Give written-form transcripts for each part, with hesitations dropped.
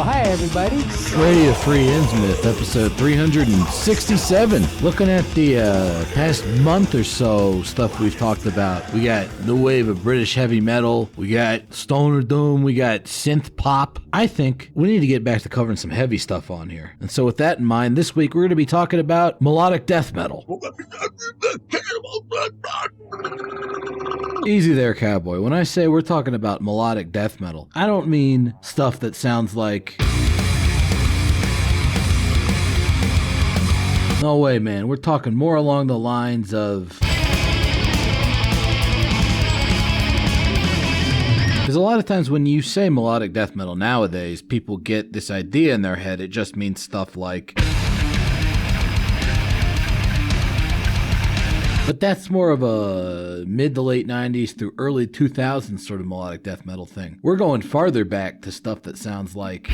Well, hi, everybody. Radio Free Innsmouth, episode 367. Looking at the past month or so stuff we've talked about. We got new wave of British heavy metal. We got stoner doom. We got synth pop. I think we need to get back to covering some heavy stuff on here. And so with that in mind, this week we're going to be talking about melodic death metal. Easy there, cowboy. When I say we're talking about melodic death metal, I don't mean stuff that sounds like... No way, man. We're talking more along the lines of... Because a lot of times when you say melodic death metal nowadays, people get this idea in their head. It just means stuff like... But that's more of a mid to late 90s through early 2000s sort of melodic death metal thing. We're going farther back to stuff that sounds like...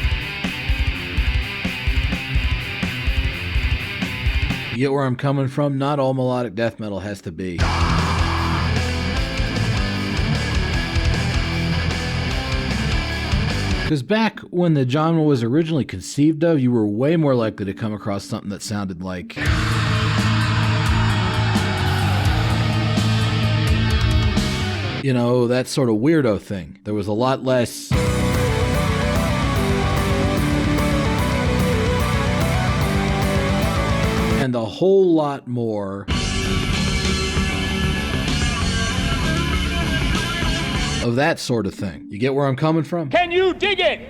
You get where I'm coming from? Not all melodic death metal has to be. Because back when the genre was originally conceived of, you were way more likely to come across something that sounded like... You know, that sort of weirdo thing. There was a lot less... And a whole lot more... of that sort of thing. You get where I'm coming from? Can you dig it?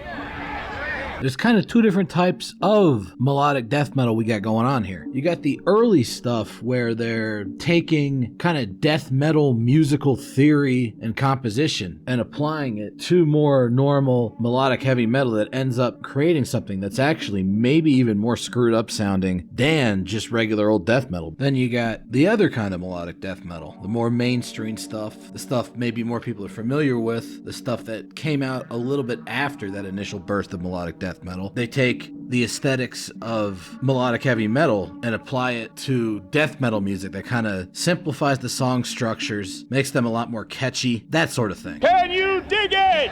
There's kind of two different types of melodic death metal we got going on here. You got the early stuff where they're taking kind of death metal musical theory and composition and applying it to more normal melodic heavy metal that ends up creating something that's actually maybe even more screwed up sounding than just regular old death metal. Then you got the other kind of melodic death metal, the more mainstream stuff, the stuff maybe more people are familiar with, the stuff that came out a little bit after that initial burst of melodic death metal. They take the aesthetics of melodic heavy metal and apply it to death metal music that kind of simplifies the song structures, makes them a lot more catchy, that sort of thing. Can you dig it?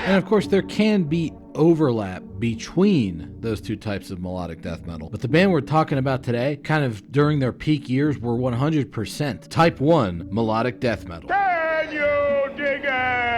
And of course there can be overlap between those two types of melodic death metal. But the band we're talking about today, kind of during their peak years, were 100% type 1 melodic death metal. Can you dig it?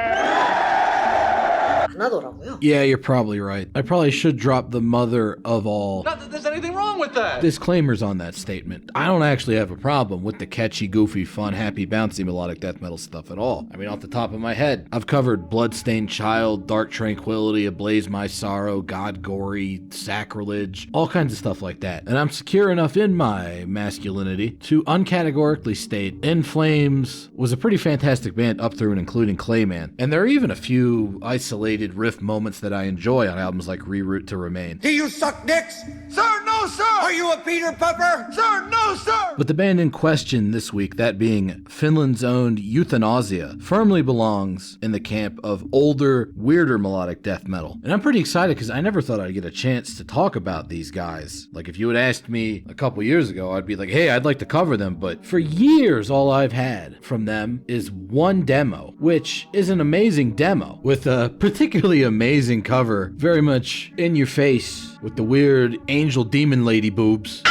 Yeah, you're probably right. I probably should drop the mother of all... Not that there's anything wrong with that! Disclaimers on that statement. I don't actually have a problem with the catchy, goofy, fun, happy, bouncy melodic death metal stuff at all. I mean, off the top of my head, I've covered Bloodstained Child, Dark Tranquility, Ablaze My Sorrow, God Gory, Sacrilege, all kinds of stuff like that. And I'm secure enough in my masculinity to uncategorically state In Flames was a pretty fantastic band up through and including Clayman. And there are even a few isolated riff moments that I enjoy on albums like Reroute to Remain. Do you suck dicks? Sir, no, sir! Are you a Peter Pepper? Sir, no, sir! But the band in question this week, that being Finland's own Euthanausea, firmly belongs in the camp of older, weirder melodic death metal. And I'm pretty excited because I never thought I'd get a chance to talk about these guys. Like if you had asked me a couple years ago, I'd be like, hey, I'd like to cover them. But for years, all I've had from them is one demo, which is an amazing demo with a particularly amazing cover, very much in your face with the weird angel demon lady boobs.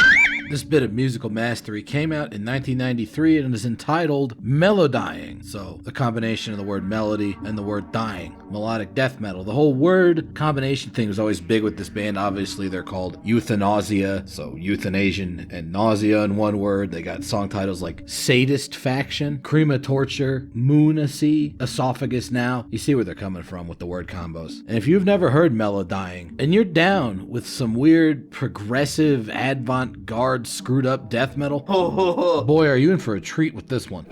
This bit of musical mastery came out in 1993 and is entitled Melodying. So, the combination of the word melody and the word dying. Melodic death metal. The whole word combination thing was always big with this band. Obviously, they're called Euthanausea, so euthanasian and nausea in one word. They got song titles like Sadist Faction, Crema Torture, Moonacy, Esophagus Now. You see where they're coming from with the word combos. And if you've never heard Melodying, and you're down with some weird, progressive, avant-garde, screwed up death metal, boy, are you in for a treat with this one.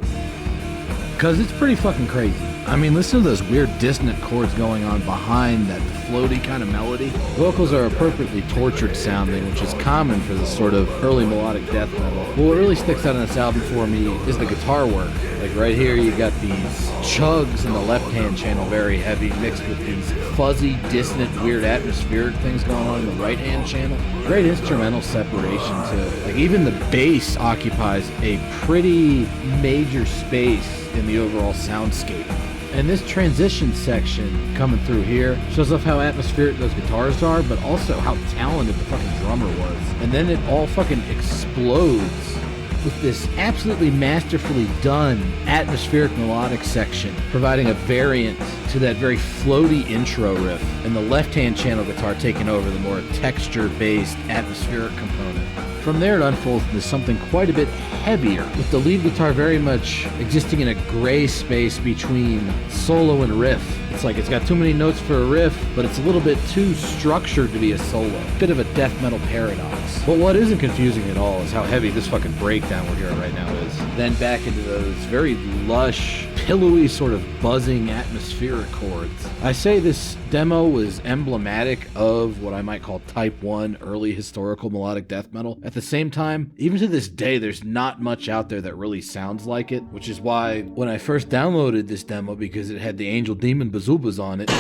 Because it's pretty fucking crazy. I mean, listen to those weird dissonant chords going on behind that floaty kind of melody. Vocals are appropriately tortured sounding, which is common for this sort of early melodic death metal. But what really sticks out on this album for me is the guitar work. Like right here, you got these chugs in the left-hand channel, very heavy, mixed with these fuzzy, dissonant, weird atmospheric things going on in the right-hand channel. Great instrumental separation too. Like even the bass occupies a pretty major space in the overall soundscape. And this transition section coming through here shows off how atmospheric those guitars are, but also how talented the fucking drummer was. And then it all fucking explodes with this absolutely masterfully done atmospheric melodic section, providing a variant to that very floaty intro riff, and the left-hand channel guitar taking over the more texture-based atmospheric component. From there it unfolds into something quite a bit heavier, with the lead guitar very much existing in a gray space between solo and riff. It's like it's got too many notes for a riff, but it's a little bit too structured to be a solo. Bit of a death metal paradox. But what isn't confusing at all is how heavy this fucking breakdown we're hearing right now is. Then back into those very lush, pillowy, sort of buzzing atmospheric chords. I say this demo was emblematic of what I might call Type 1 early historical melodic death metal. At the same time, even to this day, there's not much out there that really sounds like it, which is why when I first downloaded this demo, because it had the Angel Demon Bazubas on it,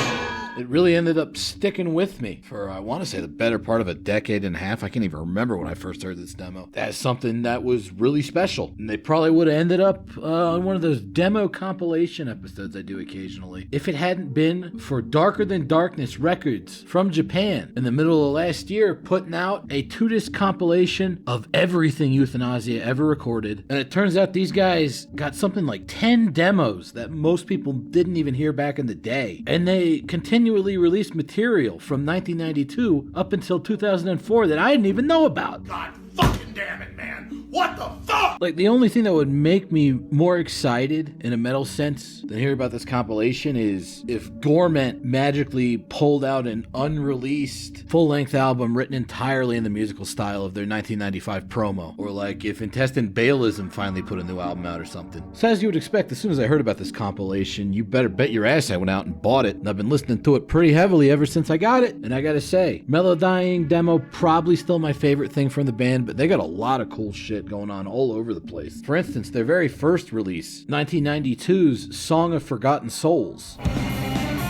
it really ended up sticking with me for, I want to say, the better part of a decade and a half. I can't even remember when I first heard this demo. That's something that was really special. And they probably would have ended up on one of those demo compilation episodes I do occasionally, if it hadn't been for Darker Than Darkness Records from Japan in the middle of last year putting out a 2-disc compilation of everything Euthanausea ever recorded. And it turns out these guys got something like 10 demos that most people didn't even hear back in the day. And they continually released material from 1992 up until 2004 that I didn't even know about. God fucking damn it, man. What the fuck? Like, the only thing that would make me more excited in a metal sense than hear about this compilation is if Gorment magically pulled out an unreleased full-length album written entirely in the musical style of their 1995 promo. Or like if Intestine Balism finally put a new album out or something. So as you would expect, as soon as I heard about this compilation, you better bet your ass I went out and bought it. And I've been listening to it pretty heavily ever since I got it. And I gotta say, Melodying demo probably still my favorite thing from the band, but they got a lot of cool shit going on all over the place. For instance, their very first release, 1992's Song of Forgotten Souls.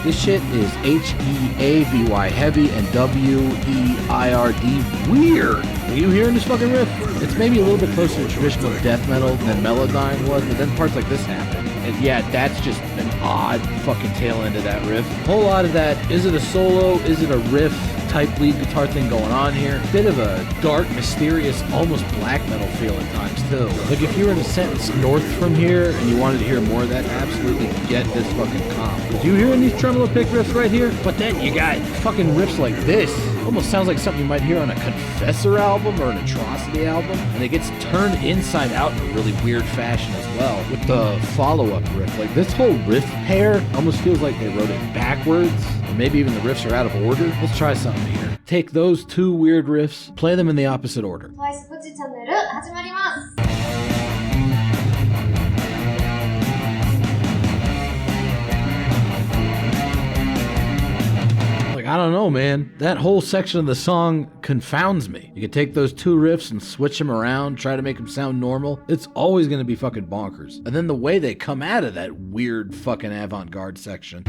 This shit is H-E-A-V-Y heavy and W-E-I-R-D weird. Are you hearing this fucking riff? It's maybe a little bit closer to traditional death metal than Melodyne was, but then parts like this happen. And yeah, that's just an odd fucking tail end of that riff. A whole lot of that, is it a solo, is it a riff type lead guitar thing going on here? Bit of a dark, mysterious, almost black metal feel at times too. Like if you were in a sentence north from here and you wanted to hear more of that, absolutely get this fucking comp. Cause you hearing these tremolo pick riffs right here? But then you got fucking riffs like this. Almost sounds like something you might hear on a Confessor album or an Atrocity album. And it gets turned inside out in a really weird fashion as well with the follow-up riff. Like this whole riff pair almost feels like they wrote it backwards. Or maybe even the riffs are out of order. Let's try something here. Take those two weird riffs, play them in the opposite order. トワイスポチチャンネル始まります。 Like, I don't know, man. That whole section of the song confounds me. You could take those two riffs and switch them around, try to make them sound normal. It's always going to be fucking bonkers. And then the way they come out of that weird fucking avant-garde section.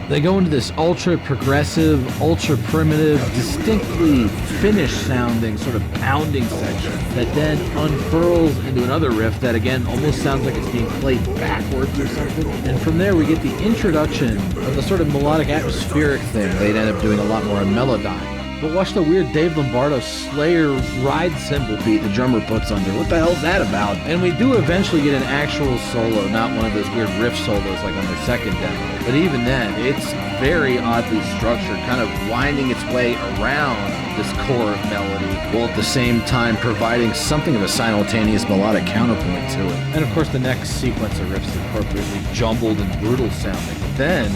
They go into this ultra progressive, ultra primitive, distinctly Finnish sounding, sort of pounding section that then unfurls into another riff that again almost sounds like it's being played backwards or something. And from there we get the introduction of the sort of melodic atmospheric thing they'd end up doing a lot more on Melodyne. But watch the weird Dave Lombardo Slayer ride cymbal beat the drummer puts under. What the hell's that about? And we do eventually get an actual solo, not one of those weird riff solos like on their second demo. But even then, it's very oddly structured, kind of winding its way around this core of melody, while at the same time providing something of a simultaneous melodic counterpoint to it. And of course the next sequence of riffs is appropriately jumbled and brutal sounding. But then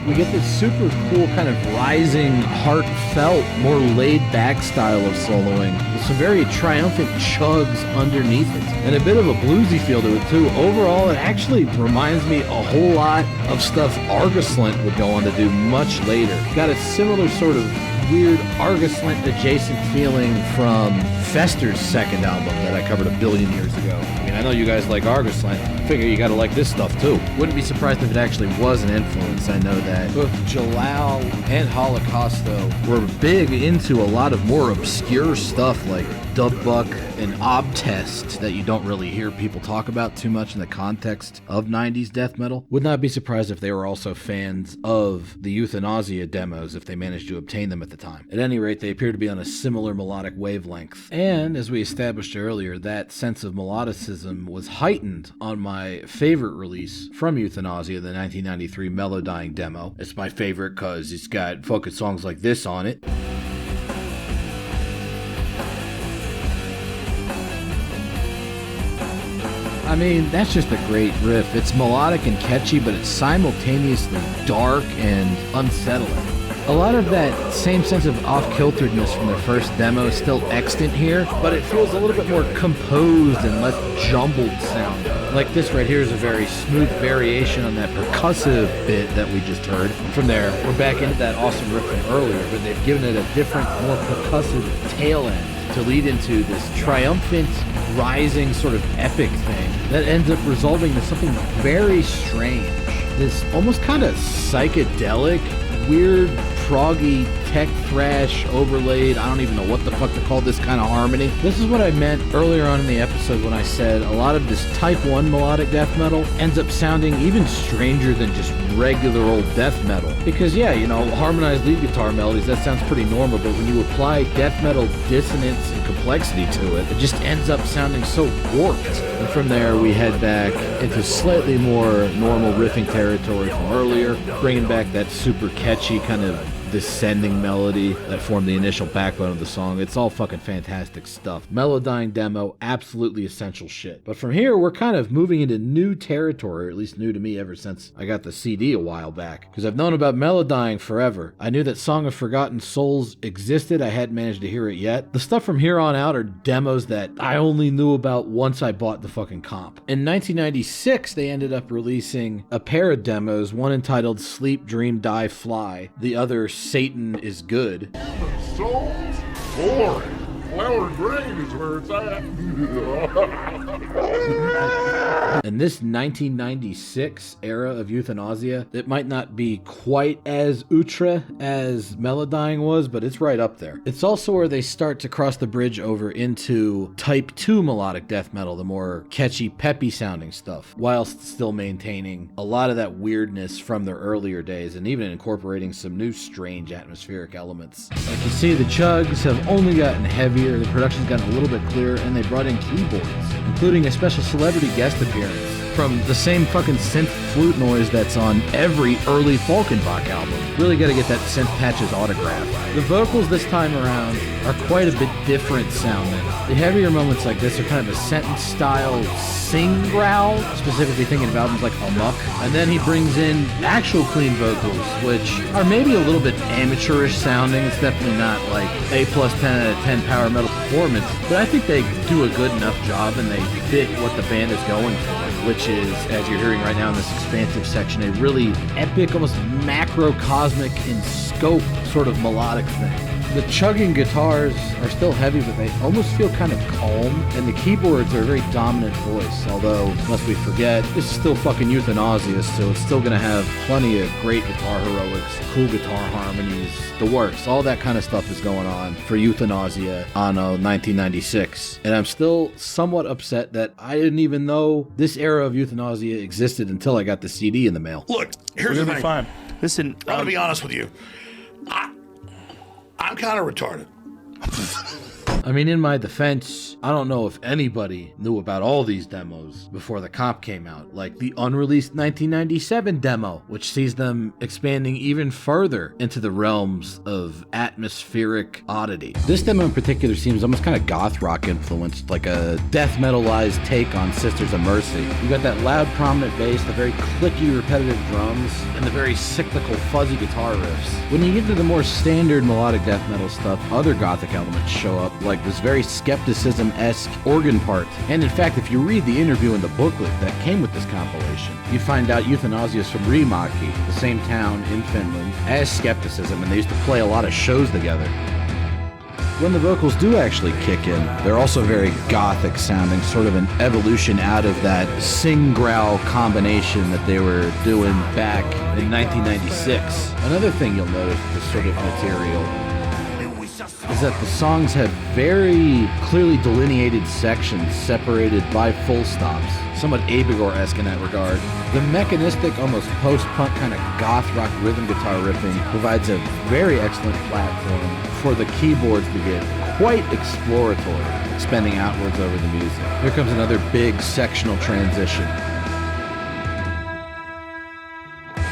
we get this super cool kind of rising, heartfelt, more laid-back style of soloing with some very triumphant chugs underneath it. And a bit of a bluesy feel to it too. Overall, it actually reminds me a whole lot of stuff Argus Lent would go on to do much later. Got a similar sort of weird Argus-lent adjacent feeling from Fester's second album that I covered a billion years ago. I mean, I know you guys like Argus-lent. I figure you gotta like this stuff too. Wouldn't be surprised if it actually was an influence. I know that both Jalal and Holocausto were big into a lot of more obscure stuff like Dubbuck and Obtest that you don't really hear people talk about too much in the context of 90s death metal. Would not be surprised if they were also fans of the Euthanausea demos if they managed to obtain them at the time. At any rate, they appear to be on a similar melodic wavelength. And as we established earlier, that sense of melodicism was heightened on my favorite release from Euthanausea, the 1993 Melodying demo. It's my favorite because it's got fucking songs like this on it. I mean, that's just a great riff. It's melodic and catchy, but it's simultaneously dark and unsettling. A lot of that same sense of off-kilteredness from their first demo is still extant here, but it feels a little bit more composed and less jumbled sounding. Like this right here is a very smooth variation on that percussive bit that we just heard. And from there, we're back into that awesome riff from earlier, but they've given it a different, more percussive tail end to lead into this triumphant, rising sort of epic thing that ends up resolving to something very strange. This almost kind of psychedelic, weird, proggy, tech thrash overlaid, I don't even know what the fuck to call this kind of harmony. This is what I meant earlier on in the episode when I said a lot of this type 1 melodic death metal ends up sounding even stranger than just regular old death metal. Because yeah, you know, harmonized lead guitar melodies, that sounds pretty normal, but when you apply death metal dissonance and complexity to it, it just ends up sounding so warped. And from there, we head back into slightly more normal riffing territory from earlier, bringing back that super catchy kind of descending melody that formed the initial backbone of the song. It's all fucking fantastic stuff. Melodying demo, absolutely essential shit. But from here, we're kind of moving into new territory, or at least new to me ever since I got the CD a while back. Because I've known about Melodying forever. I knew that Song of Forgotten Souls existed, I hadn't managed to hear it yet. The stuff from here on out are demos that I only knew about once I bought the fucking comp. In 1996, they ended up releasing a pair of demos, one entitled Sleep, Dream, Die, Fly, the other Satan is Good. So boring. Flower Grave is where it's at. And this 1996 era of Euthanausea, it might not be quite as outre as Melodying was, but it's right up there. It's also where they start to cross the bridge over into type 2 melodic death metal, the more catchy, peppy sounding stuff, whilst still maintaining a lot of that weirdness from their earlier days and even incorporating some new strange atmospheric elements. Like you see, the chugs have only gotten heavier, the production's gotten a little bit clearer, and they brought in keyboards, including a special celebrity guest appearance from the same fucking synth flute noise that's on every early Falkenbach album. Really gotta get that synth Patch's autograph. The vocals this time around are quite a bit different sounding. The heavier moments like this are kind of a sentence style sing growl, specifically thinking of albums like Amok. And then he brings in actual clean vocals, which are maybe a little bit amateurish sounding. It's definitely not like A plus 10 out of 10 power metal performance, but I think they do a good enough job and they fit what the band is going for, which is, as you're hearing right now in this expansive section, a really epic, almost macrocosmic in scope sort of melodic thing. The chugging guitars are still heavy, but they almost feel kind of calm, and the keyboards are a very dominant voice, although, lest we forget, this is still fucking Euthanausea, so it's still gonna have plenty of great guitar heroics, cool guitar harmonies, the works, all that kind of stuff is going on for Euthanausea anno 1996, and I'm still somewhat upset that I didn't even know this era of Euthanausea existed until I got the CD in the mail. Look, here's the thing. Fine. Listen, I'm gonna be honest with you. I'm kind of retarded. I mean, in my defense, I don't know if anybody knew about all these demos before the comp came out, like the unreleased 1997 demo, which sees them expanding even further into the realms of atmospheric oddity. This demo in particular seems almost kind of goth rock influenced, like a death metalized take on Sisters of Mercy. You got that loud, prominent bass, the very clicky, repetitive drums, and the very cyclical, fuzzy guitar riffs. When you get to the more standard melodic death metal stuff, other gothic elements show up, like like this very skepticism-esque organ part. And in fact, if you read the interview in the booklet that came with this compilation, you find out Euthanausea is from Riihimäki, the same town in Finland, as Skepticism, and they used to play a lot of shows together. When the vocals do actually kick in, they're also very Gothic sounding, sort of an evolution out of that sing-growl combination that they were doing back in 1996. Another thing you'll notice with this sort of material is that the songs have very clearly delineated sections separated by full stops, somewhat Abigor-esque in that regard. The mechanistic, almost post-punk kind of goth rock rhythm guitar riffing provides a very excellent platform for the keyboards to get quite exploratory, expanding outwards over the music. Here comes another big sectional transition.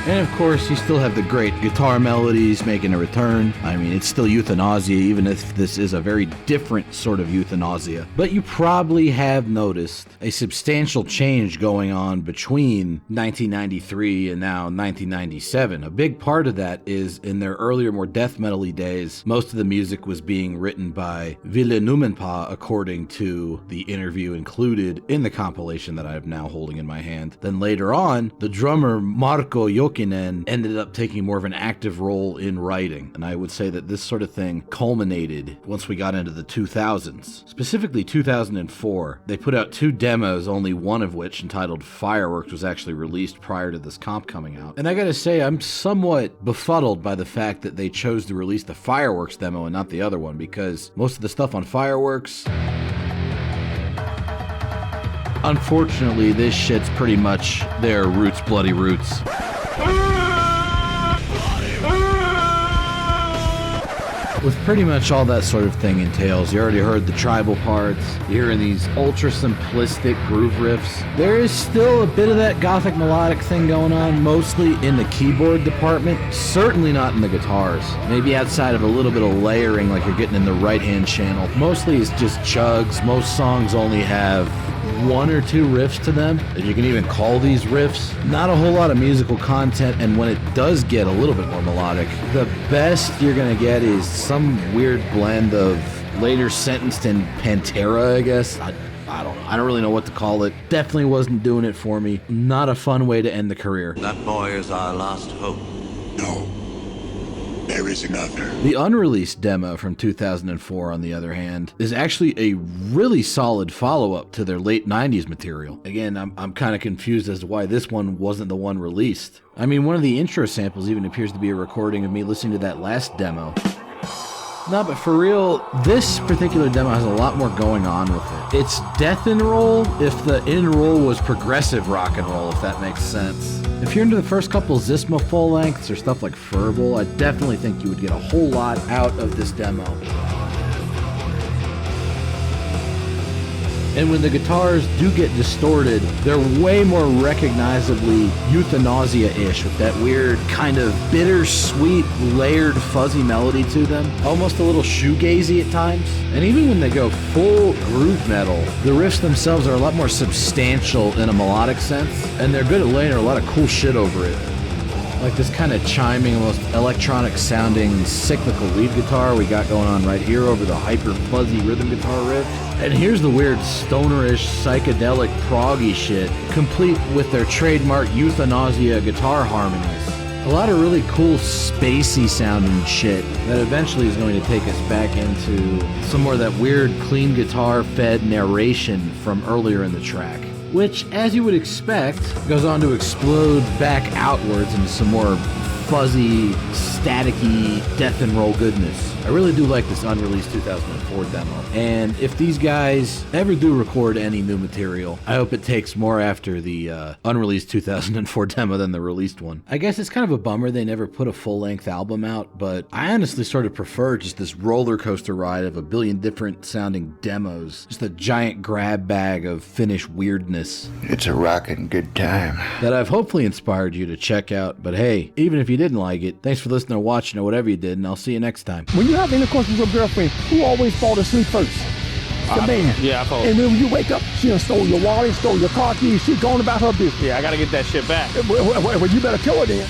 And of course, you still have the great guitar melodies making a return. I mean, it's still Euthanausea, even if this is a very different sort of Euthanausea. But you probably have noticed a substantial change going on between 1993 and now 1997. A big part of that is in their earlier, more death metal-y days, most of the music was being written by Ville Numenpää, according to the interview included in the compilation that I am now holding in my hand. Then later on, the drummer Marko Jokinen ended up taking more of an active role in writing. And I would say that this sort of thing culminated once we got into the 2000s. Specifically 2004, they put out 2 demos, only one of which, entitled Fireworks, was actually released prior to this comp coming out. And I gotta say, I'm somewhat befuddled by the fact that they chose to release the Fireworks demo and not the other one, because most of the stuff on Fireworks, unfortunately, this shit's pretty much their roots, bloody roots. With pretty much all that sort of thing entails, you already heard the tribal parts, you're hearing these ultra simplistic groove riffs. There is still a bit of that Gothic melodic thing going on, mostly in the keyboard department, certainly not in the guitars. Maybe outside of a little bit of layering like you're getting in the right-hand channel. Mostly it's just chugs. Most songs only have 1 or 2 riffs to them, if you can even call these riffs. Not a whole lot of musical content, and when it does get a little bit more melodic, the best you're gonna get is some weird blend of later sentenced and Pantera, I guess. I don't really know what to call it. Definitely wasn't doing it for me. Not a fun way to end the career. That boy is our last hope. No. There is another. The unreleased demo from 2004, on the other hand, is actually a really solid follow-up to their late 90s material. Again, I'm kind of confused as to why this one wasn't the one released. I mean, one of the intro samples even appears to be a recording of me listening to that last demo. No, but for real, this particular demo has a lot more going on with it. It's death and roll if the in roll was progressive rock and roll, if that makes sense. If you're into the first couple Zisma full lengths or stuff like Furball, I definitely think you would get a whole lot out of this demo. And when the guitars do get distorted, they're way more recognizably Euthanausea-ish, with that weird kind of bittersweet, layered, fuzzy melody to them. Almost a little shoegazy at times. And even when they go full groove metal, the riffs themselves are a lot more substantial in a melodic sense, and they're good at laying a lot of cool shit over it. Like this kind of chiming, almost electronic sounding cyclical lead guitar we got going on right here over the hyper fuzzy rhythm guitar riff. And here's the weird stonerish psychedelic proggy shit, complete with their trademark Euthanausea guitar harmonies. A lot of really cool spacey sounding shit that eventually is going to take us back into some more of that weird clean guitar fed narration from earlier in the track, which, as you would expect, goes on to explode back outwards into some more fuzzy, staticky death and roll goodness. I really do like this unreleased 2004 demo. And if these guys ever do record any new material, I hope it takes more after the unreleased 2004 demo than the released one. I guess it's kind of a bummer they never put a full-length album out, but I honestly sort of prefer just this roller coaster ride of a billion different sounding demos. Just a giant grab bag of Finnish weirdness. It's a rockin' good time. That I've hopefully inspired you to check out. But hey, even if you didn't like it, thanks for listening or watching or whatever you did, and I'll see you next time. When you have intercourse with your girlfriend, who always fall asleep first? The man. Yeah, I fall. And then when you wake up, she done stole your wallet, stole your car keys, she gone about her business. Yeah, I gotta get that shit back. Well, you better kill her then.